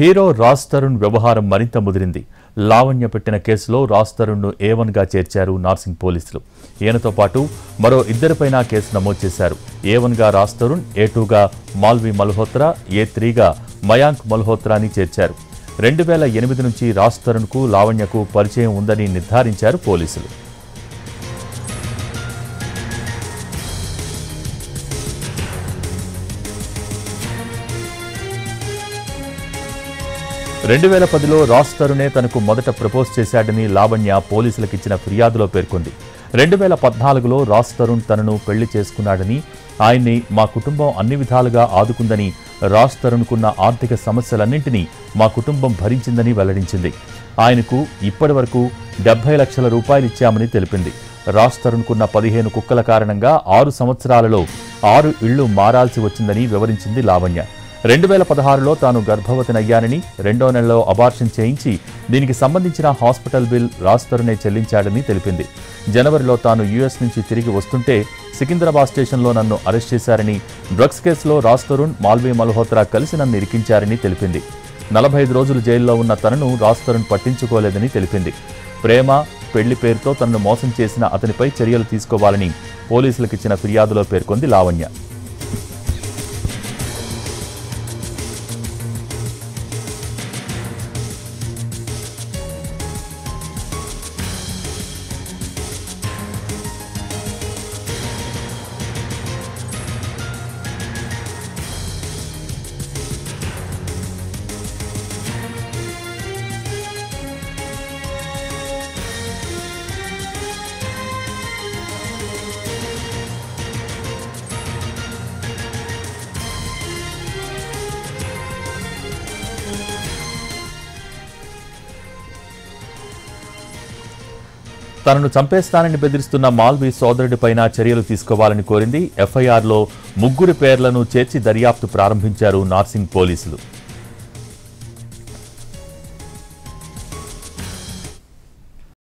Hero Raj Tarun వ్యవహారం మరింత ముదిరింది. లావణ్య పెట్టిన కేసులో రాజ్ తరుణ్ను A1గా చేర్చారు నార్సింగ్ పోలీసులు. ఈయనతో పాటు మరో ఇద్దరిపైన కేసు నమోదు చేశారు. A1గా రాజ్ తరుణ్, A2గా మాల్వి మల్హోత్రా, A3గా మయాంక్ మల్హోత్రాని చేర్చారు. 2008 నుంచి రాజ్ తరుణ్కు లావణ్యకు పరిచయం ఉందని నిర్ధారించారు పోలీసులు. 2010లో రాజ్ తరుణే తనకు మొదట ప్రపోజ్ చేశాడని లావణ్య పోలీసులకిచ్చిన ఫిర్యాదులో పేర్కొంది. 2014లో రాజ్ తరుణ్ తనను పెళ్లి చేసుకున్నాడని, ఆయన్ని మా కుటుంబం అన్ని విధాలుగా ఆదుకుందని, రాజ్ తరుణ్కున్న ఆర్థిక సమస్యలన్నింటినీ మా కుటుంబం భరించిందని వెల్లడించింది. ఆయనకు ఇప్పటి వరకు 70 లక్షల రూపాయలు ఇచ్చామని తెలిపింది. రాజ్ తరుణ్కున్న 15 కుక్కల కారణంగా 6 సంవత్సరాలలో 6 ఇళ్లు మారాల్సి వచ్చిందని వివరించింది లావణ్య. 2016లో తాను గర్భవతినయ్యానని, 2వ నెలలో అబార్షన్ చేయించి దీనికి సంబంధించిన హాస్పిటల్ బిల్ రాజ్ తరుణే చెల్లించాడని తెలిపింది. జనవరిలో తాను US నుంచి తిరిగి వస్తుంటే సికింద్రాబాద్ స్టేషన్లో నన్ను అరెస్ట్ చేశారని, డ్రగ్స్ కేసులో రాజ్ తరుణ్, మాల్వి మల్హోత్రా కలిసి నన్ను ఇరికించారని తెలిపింది. 45 రోజులు జైల్లో ఉన్న తనను రాజ్ తరుణ్ పట్టించుకోలేదని తెలిపింది. ప్రేమ, పెళ్లి పేరుతో తనను మోసం చేసిన అతనిపై చర్యలు తీసుకోవాలని పోలీసులకిచ్చిన ఫిర్యాదులో పేర్కొంది లావణ్య. తనను చంపేస్తానని బెదిరిస్తున్న మాల్వి సోదరుడిపైన చర్యలు తీసుకోవాలని కోరింది. FIRలో 3 పేర్లను చేర్చి దర్యాప్తు ప్రారంభించారు నార్సింగ్ పోలీసులు.